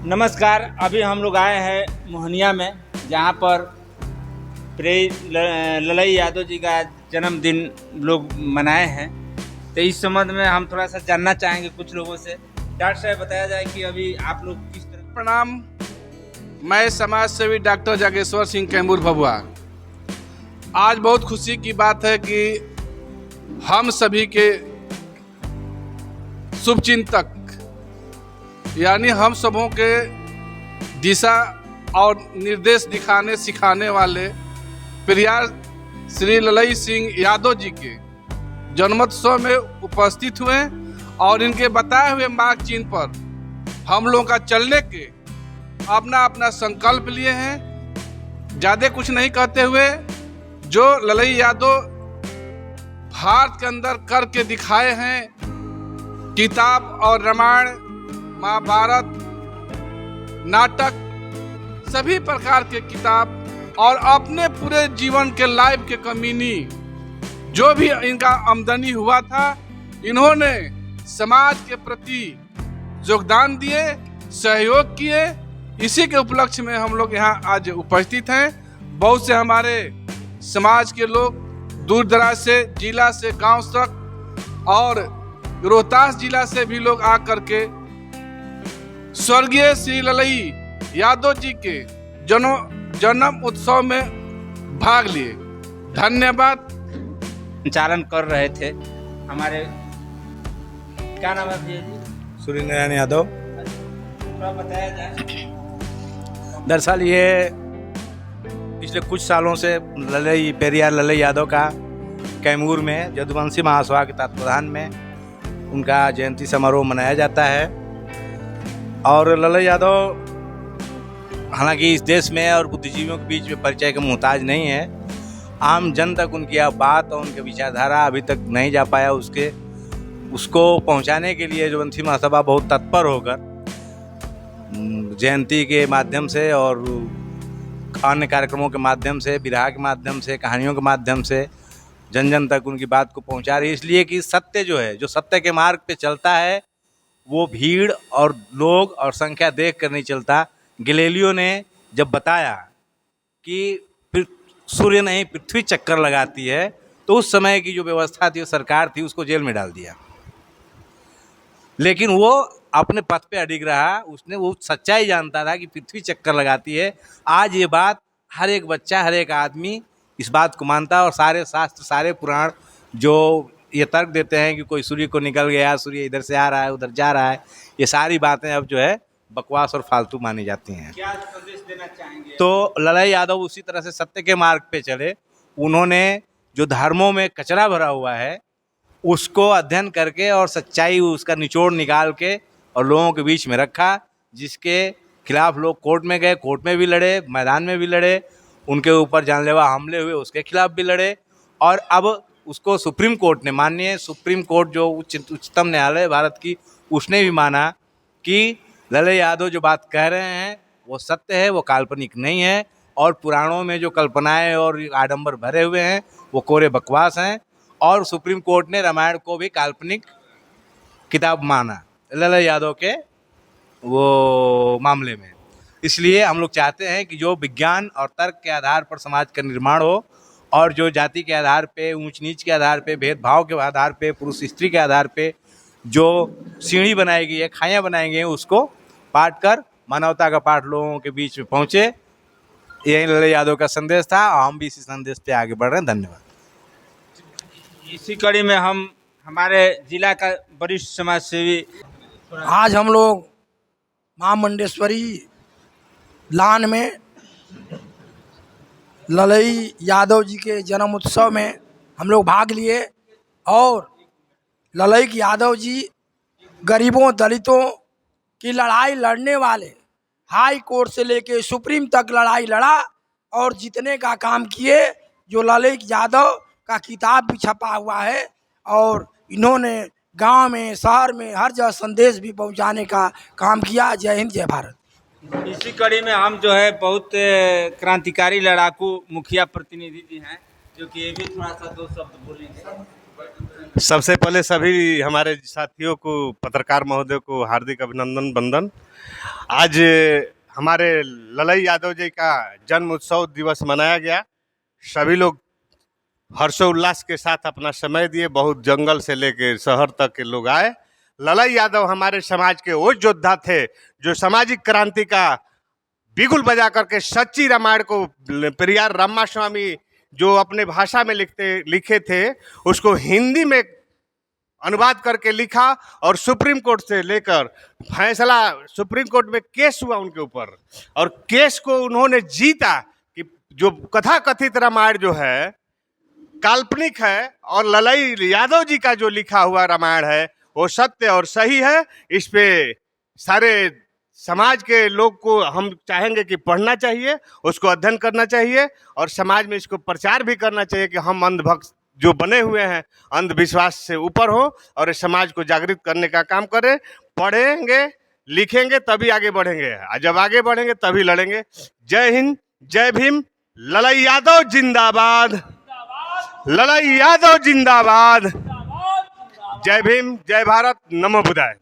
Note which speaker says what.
Speaker 1: नमस्कार। अभी हम लोग आए हैं मोहनिया में, जहाँ पर ललई यादव जी का जन्मदिन लोग मनाए हैं। तो इस संबंध में हम थोड़ा सा जानना चाहेंगे कुछ लोगों से। डॉक्टर साहब, बताया जाए कि अभी आप लोग किस तरह।
Speaker 2: प्रणाम। मैं समाज सेवी डॉक्टर जागेश्वर सिंह कैमूर भभुआ। आज बहुत खुशी की बात है कि हम सभी के शुभचिंतक यानी हम सबों के दिशा और निर्देश दिखाने सिखाने वाले प्रियार श्री ललई सिंह यादव जी के जन्मोत्सव में उपस्थित हुए और इनके बताए हुए मार्ग चिन्ह पर हम लोगों का चलने के अपना अपना संकल्प लिए हैं। ज़्यादा कुछ नहीं कहते हुए जो ललई यादव भारत के अंदर करके दिखाए हैं, किताब और रामायण, महाभारत, नाटक, सभी प्रकार के किताब और अपने पूरे जीवन के लाइफ के कमीनी जो भी इनका आमदनी हुआ था, इन्होंने समाज के प्रति योगदान दिए, सहयोग किए। इसी के उपलक्ष्य में हम लोग यहाँ आज उपस्थित हैं। बहुत से हमारे समाज के लोग दूर दराज से, जिला से, गांव तक और रोहतास जिला से भी लोग आकर के स्वर्गीय श्री ललई यादव जी के जन्म उत्सव में भाग लिए। धन्यवाद।
Speaker 1: संचालन कर रहे थे हमारे, क्या नाम है भैया जी?
Speaker 3: सूर्य नारायण यादव।
Speaker 1: थोड़ा बताया जाए।
Speaker 3: दरअसल ये पिछले कुछ सालों से पेरियार ललई यादव का कैमूर में यदुवंशी महासभा के तत्वाधान में उनका जयंती समारोह मनाया जाता है। और ललई यादव हालांकि इस देश में और बुद्धिजीवियों के बीच में परिचय का मोहताज नहीं है। आम जन तक उनकी बात और उनकी विचारधारा अभी तक नहीं जा पाया। उसको पहुंचाने के लिए यदुवंशी महासभा बहुत तत्पर होकर जयंती के माध्यम से और अन्य कार्यक्रमों के माध्यम से, विरहा के माध्यम से, कहानियों के माध्यम से जन जन तक उनकी बात को पहुंचा रही है। इसलिए कि सत्य जो है, जो सत्य के मार्ग पे चलता है, वो भीड़ और लोग और संख्या देख कर नहीं चलता। गैलीलियो ने जब बताया कि सूर्य नहीं पृथ्वी चक्कर लगाती है, तो उस समय की जो व्यवस्था थी, सरकार थी, उसको जेल में डाल दिया। लेकिन वो अपने पथ पे अडिग रहा। उसने वो सच्चाई जानता था कि पृथ्वी चक्कर लगाती है। आज ये बात हर एक बच्चा, हर एक आदमी इस बात को मानता है। और सारे शास्त्र, सारे पुराण जो ये तर्क देते हैं कि कोई सूर्य को निकल गया, सूर्य इधर से आ रहा है, उधर जा रहा है, ये सारी बातें अब जो है बकवास और फालतू मानी जाती हैं।
Speaker 1: क्या संदेश देना चाहेंगे?
Speaker 3: तो ललई यादव उसी तरह से सत्य के मार्ग पे चले। उन्होंने जो धर्मों में कचरा भरा हुआ है, उसको अध्ययन करके और सच्चाई उसका निचोड़ निकाल के और लोगों के बीच में रखा, जिसके खिलाफ लोग कोर्ट में गए, कोर्ट में भी लड़े, मैदान में भी लड़े, उनके ऊपर जानलेवा हमले हुए, उसके खिलाफ भी लड़े। और अब उसको सुप्रीम कोर्ट ने, माननीय सुप्रीम कोर्ट जो उच्चतम न्यायालय भारत की, उसने भी माना कि ललई यादव जो बात कह रहे हैं वो सत्य है, वो काल्पनिक नहीं है। और पुराणों में जो कल्पनाएं और आडंबर भरे हुए हैं वो कोरे बकवास हैं। और सुप्रीम कोर्ट ने रामायण को भी काल्पनिक किताब माना ललई यादव के वो मामले में। इसलिए हम लोग चाहते हैं कि जो विज्ञान और तर्क के आधार पर समाज का निर्माण हो, और जो जाति के आधार पे, ऊंच नीच के आधार पे, भेदभाव के आधार पे, पुरुष स्त्री के आधार पे जो सीढ़ी बनाई गई है, खाइयाँ बनाई गई हैं, उसको पाट कर मानवता का पाठ लोगों के बीच में पहुँचे। यही ललई यादव का संदेश था और हम भी इसी संदेश पे आगे बढ़ रहे हैं। धन्यवाद।
Speaker 1: इसी कड़ी में हम हमारे जिला का वरिष्ठ समाज सेवी,
Speaker 4: आज हम लोग माँ मुंडेश्वरी लान में ललई यादव जी के जन्म उत्सव में हम लोग भाग लिए। और ललई यादव जी गरीबों, दलितों की लड़ाई लड़ने वाले, हाई कोर्ट से लेके सुप्रीम तक लड़ाई लड़ा और जीतने का काम किए। जो ललई यादव का किताब भी छपा हुआ है और इन्होंने गांव में, शहर में, हर जगह संदेश भी पहुंचाने का काम किया। जय हिंद, जय भारत।
Speaker 1: इसी कड़ी में हम जो है बहुत क्रांतिकारी लड़ाकू मुखिया प्रतिनिधि जी हैं, जो कि ये भी थोड़ा सा दो शब्द बोलेंगे।
Speaker 5: सबसे पहले सभी हमारे साथियों को, पत्रकार महोदय को हार्दिक अभिनंदन वंदन। आज हमारे ललई यादव जी का जन्म उत्सव दिवस मनाया गया। सभी लोग हर्षोल्लास के साथ अपना समय दिए, बहुत जंगल से लेके शहर तक के लोग आए। ललई यादव हमारे समाज के वो योद्धा थे जो सामाजिक क्रांति का बिगुल बजा करके सच्ची रामायण को पेरियार रामास्वामी जो अपने भाषा में लिखे थे उसको हिंदी में अनुवाद करके लिखा और सुप्रीम कोर्ट से लेकर फैसला, सुप्रीम कोर्ट में केस हुआ उनके ऊपर और केस को उन्होंने जीता कि जो कथा कथित रामायण जो है काल्पनिक है और ललई यादव जी का जो लिखा हुआ रामायण है वो सत्य और सही है। इस पे सारे समाज के लोग को हम चाहेंगे कि पढ़ना चाहिए, उसको अध्ययन करना चाहिए और समाज में इसको प्रचार भी करना चाहिए कि हम अंधभक्त जो बने हुए हैं अंधविश्वास से ऊपर हो और इस समाज को जागृत करने का काम करें। पढ़ेंगे लिखेंगे तभी आगे बढ़ेंगे, और जब आगे बढ़ेंगे तभी लड़ेंगे। जय हिंद, जय भीम। ललई यादव जिंदाबाद, ललई यादव जिंदाबाद। जय भीम, जय भारत, नमो बुद्धाय।